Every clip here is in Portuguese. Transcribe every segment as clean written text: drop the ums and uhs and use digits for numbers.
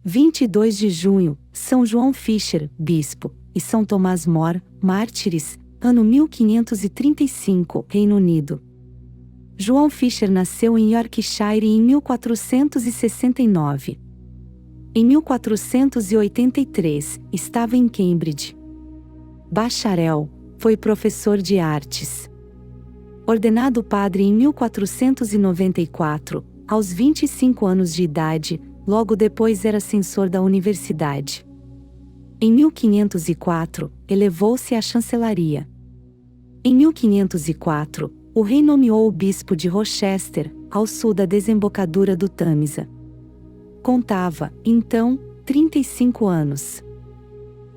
22 de junho, São João Fisher, bispo, e São Tomás More, mártires, ano 1535, Reino Unido. João Fisher nasceu em Yorkshire em 1469. Em 1483, estava em Cambridge. Bacharel, foi professor de artes. Ordenado padre em 1494, aos 25 anos de idade, logo depois era censor da universidade. Em 1504, elevou-se à chancelaria. Em 1504, o rei nomeou o bispo de Rochester, ao sul da desembocadura do Tâmisa. Contava, então, 35 anos.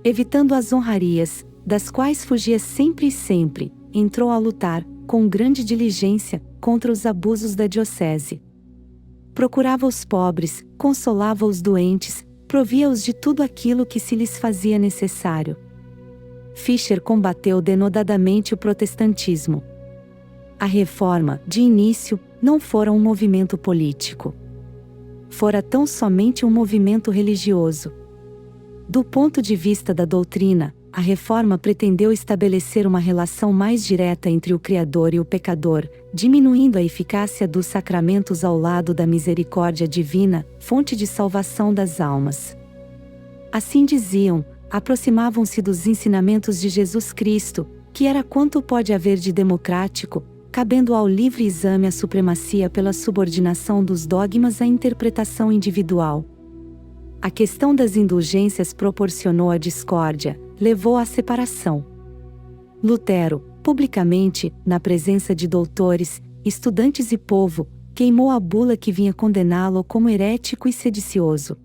Evitando as honrarias, das quais fugia sempre e sempre, entrou a lutar, com grande diligência, contra os abusos da diocese. Procurava os pobres, consolava os doentes, provia-os de tudo aquilo que se lhes fazia necessário. Fisher combateu denodadamente o protestantismo. A Reforma, de início, não fora um movimento político. Fora tão somente um movimento religioso. Do ponto de vista da doutrina, a Reforma pretendeu estabelecer uma relação mais direta entre o Criador e o pecador, diminuindo a eficácia dos sacramentos ao lado da misericórdia divina, fonte de salvação das almas. Assim diziam, aproximavam-se dos ensinamentos de Jesus Cristo, que era quanto pode haver de democrático, cabendo ao livre exame a supremacia pela subordinação dos dogmas à interpretação individual. A questão das indulgências proporcionou a discórdia, levou à separação. Lutero, publicamente, na presença de doutores, estudantes e povo, queimou a bula que vinha condená-lo como herético e sedicioso.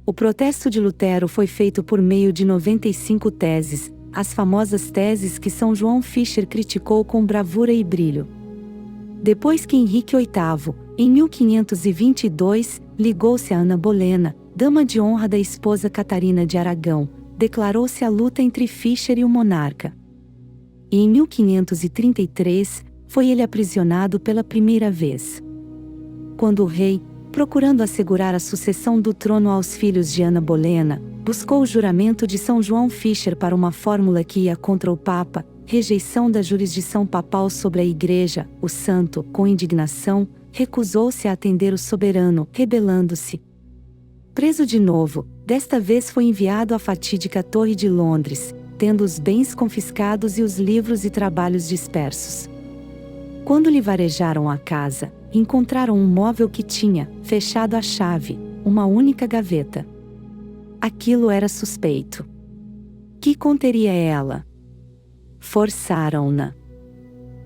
O protesto de Lutero foi feito por meio de 95 teses, as famosas teses que São João Fisher criticou com bravura e brilho. Depois que Henrique VIII, em 1522, ligou-se a Ana Bolena, dama de honra da esposa Catarina de Aragão, declarou-se a luta entre Fisher e o monarca. E em 1533, foi ele aprisionado pela primeira vez. Quando o rei, procurando assegurar a sucessão do trono aos filhos de Ana Bolena, buscou o juramento de São João Fisher para uma fórmula que ia contra o Papa, rejeição da jurisdição papal sobre a Igreja, o santo, com indignação, recusou-se a atender o soberano, rebelando-se. Preso de novo, desta vez foi enviado à fatídica Torre de Londres, tendo os bens confiscados e os livros e trabalhos dispersos. Quando lhe varejaram a casa, encontraram um móvel que tinha, fechado à chave, uma única gaveta. Aquilo era suspeito. Que conteria ela? Forçaram-na.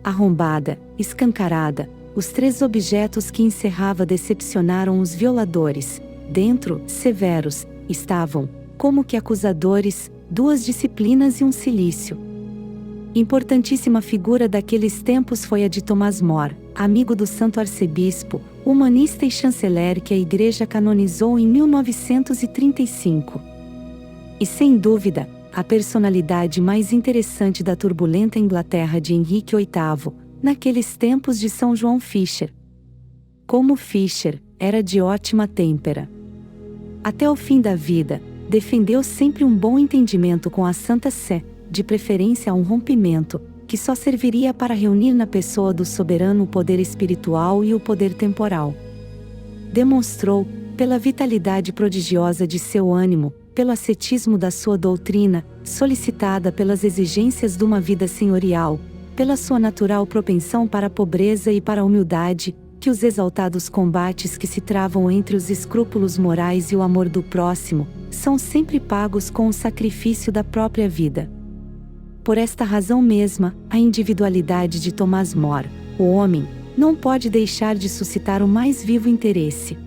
Arrombada, escancarada, os 3 objetos que encerrava decepcionaram os violadores. Dentro, severos, estavam, como que acusadores, 2 disciplinas e um cilício. Importantíssima figura daqueles tempos foi a de Tomás More, amigo do santo arcebispo, humanista e chanceler que a Igreja canonizou em 1935. E sem dúvida, a personalidade mais interessante da turbulenta Inglaterra de Henrique VIII, naqueles tempos de São João Fisher. Como Fisher, era de ótima têmpera. Até o fim da vida, defendeu sempre um bom entendimento com a Santa Sé, de preferência a um rompimento, que só serviria para reunir na pessoa do soberano o poder espiritual e o poder temporal. Demonstrou, pela vitalidade prodigiosa de seu ânimo, pelo ascetismo da sua doutrina, solicitada pelas exigências de uma vida senhorial, pela sua natural propensão para a pobreza e para a humildade, que os exaltados combates que se travam entre os escrúpulos morais e o amor do próximo, são sempre pagos com o sacrifício da própria vida. Por esta razão mesma, a individualidade de Tomás More, o homem, não pode deixar de suscitar o mais vivo interesse.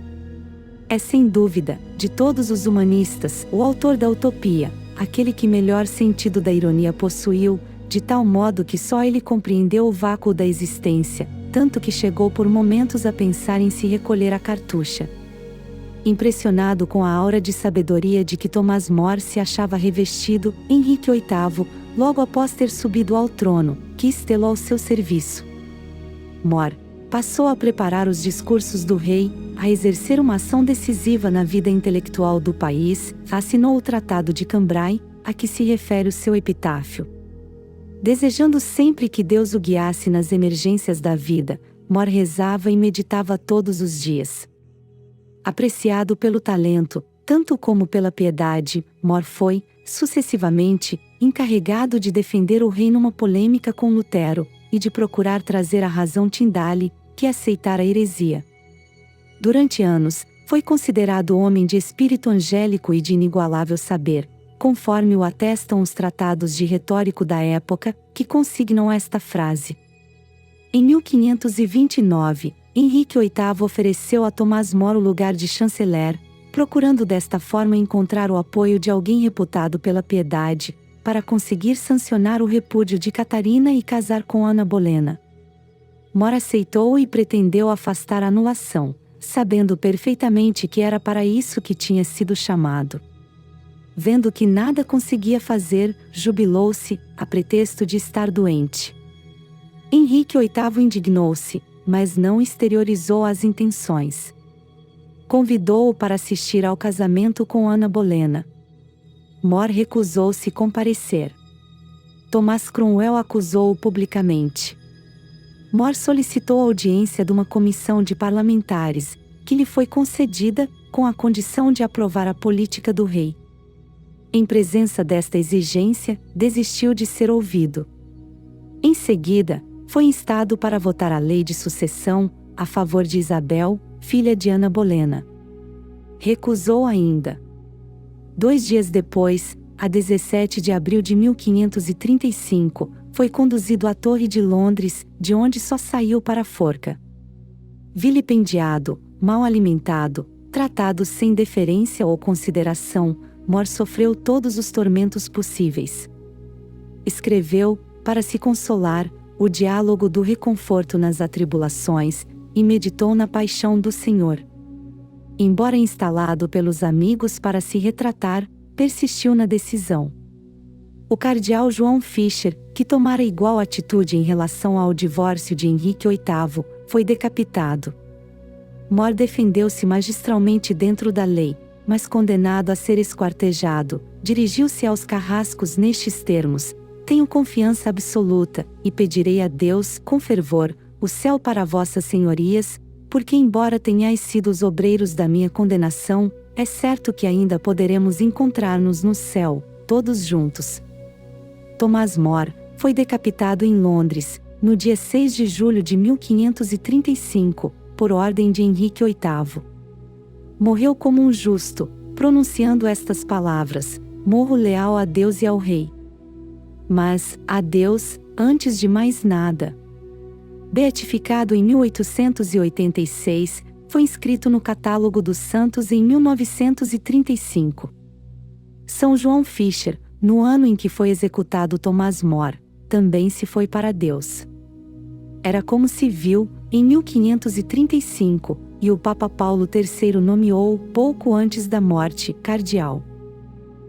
É sem dúvida, de todos os humanistas, o autor da utopia, aquele que melhor sentido da ironia possuiu, de tal modo que só ele compreendeu o vácuo da existência, tanto que chegou por momentos a pensar em se recolher à cartucha. Impressionado com a aura de sabedoria de que Tomás More se achava revestido, Henrique VIII, logo após ter subido ao trono, quis tê-lo ao seu serviço. More passou a preparar os discursos do rei, a exercer uma ação decisiva na vida intelectual do país, assinou o Tratado de Cambrai, a que se refere o seu epitáfio. Desejando sempre que Deus o guiasse nas emergências da vida, More rezava e meditava todos os dias. Apreciado pelo talento, tanto como pela piedade, More foi, sucessivamente, encarregado de defender o rei numa polêmica com Lutero, e de procurar trazer à razão Tyndale, que aceitara a heresia. Durante anos, foi considerado homem de espírito angélico e de inigualável saber, conforme o atestam os tratados de retórico da época, que consignam esta frase. Em 1529, Henrique VIII ofereceu a Tomás More o lugar de chanceler, procurando desta forma encontrar o apoio de alguém reputado pela piedade, para conseguir sancionar o repúdio de Catarina e casar com Ana Bolena. More aceitou e pretendeu afastar a anulação, sabendo perfeitamente que era para isso que tinha sido chamado. Vendo que nada conseguia fazer, jubilou-se, a pretexto de estar doente. Henrique VIII indignou-se, mas não exteriorizou as intenções. Convidou-o para assistir ao casamento com Ana Bolena. More recusou-se comparecer. Thomas Cromwell acusou-o publicamente. More solicitou a audiência de uma comissão de parlamentares, que lhe foi concedida, com a condição de aprovar a política do rei. Em presença desta exigência, desistiu de ser ouvido. Em seguida, foi instado para votar a lei de sucessão, a favor de Isabel, filha de Ana Bolena. Recusou ainda. 2 dias depois, a 17 de abril de 1535, foi conduzido à Torre de Londres, de onde só saiu para a forca. Vilipendiado, mal alimentado, tratado sem deferência ou consideração, More sofreu todos os tormentos possíveis. Escreveu, para se consolar, o diálogo do reconforto nas atribulações, e meditou na paixão do Senhor. Embora instalado pelos amigos para se retratar, persistiu na decisão. O cardeal João Fischer, que tomara igual atitude em relação ao divórcio de Henrique VIII, foi decapitado. More defendeu-se magistralmente dentro da lei, mas condenado a ser esquartejado, dirigiu-se aos carrascos nestes termos: tenho confiança absoluta, e pedirei a Deus, com fervor, o céu para vossas senhorias, porque embora tenhais sido os obreiros da minha condenação, é certo que ainda poderemos encontrar-nos no céu, todos juntos. Thomas More foi decapitado em Londres, no dia 6 de julho de 1535, por ordem de Henrique VIII. Morreu como um justo, pronunciando estas palavras: morro leal a Deus e ao rei. Mas, a Deus, antes de mais nada. Beatificado em 1886, foi inscrito no Catálogo dos Santos em 1935. São João Fischer, no ano em que foi executado Thomas More, também se foi para Deus. Era como se viu, em 1535, e o Papa Paulo III nomeou, pouco antes da morte, cardeal.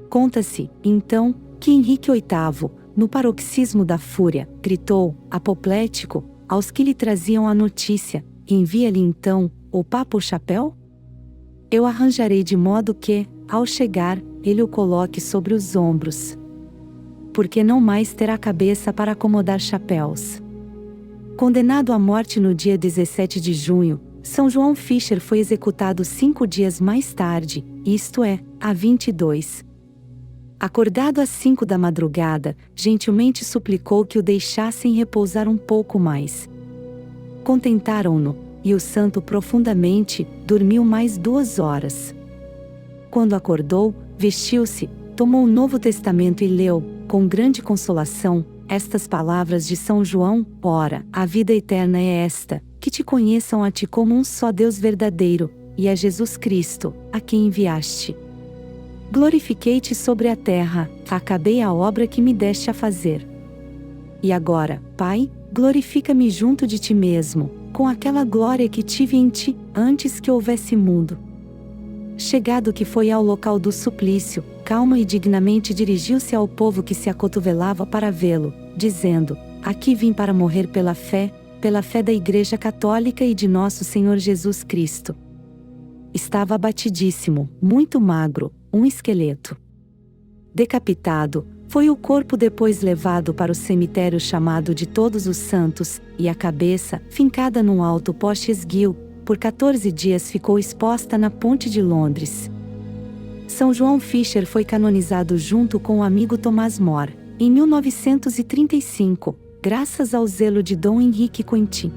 Conta-se, então, que Henrique VIII, no paroxismo da fúria, gritou, apoplético, aos que lhe traziam a notícia: envia-lhe então, o Papa o chapéu? Eu arranjarei de modo que, ao chegar, ele o coloque sobre os ombros. Porque não mais terá cabeça para acomodar chapéus. Condenado à morte no dia 17 de junho, São João Fischer foi executado 5 dias mais tarde, isto é, a 22. Acordado às 5 da madrugada, gentilmente suplicou que o deixassem repousar um pouco mais. Contentaram-no, e o santo profundamente, dormiu mais 2 horas. Quando acordou, vestiu-se, tomou o Novo Testamento e leu, com grande consolação, estas palavras de São João: ora, a vida eterna é esta, que te conheçam a ti como um só Deus verdadeiro, e a Jesus Cristo, a quem enviaste. Glorifiquei-te sobre a terra, acabei a obra que me deste a fazer. E agora, Pai, glorifica-me junto de ti mesmo, com aquela glória que tive em ti, antes que houvesse mundo. Chegado que foi ao local do suplício, calma e dignamente dirigiu-se ao povo que se acotovelava para vê-lo, dizendo: aqui vim para morrer pela fé da Igreja Católica e de nosso Senhor Jesus Cristo. Estava abatidíssimo, muito magro, um esqueleto. Decapitado, foi o corpo depois levado para o cemitério chamado de Todos os Santos, e a cabeça, fincada num alto poste esguio, por 14 dias ficou exposta na Ponte de Londres. São João Fisher foi canonizado junto com o amigo Tomás More, em 1935, graças ao zelo de Dom Henrique Quentin.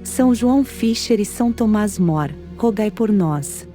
São João Fisher e São Tomás More, rogai por nós.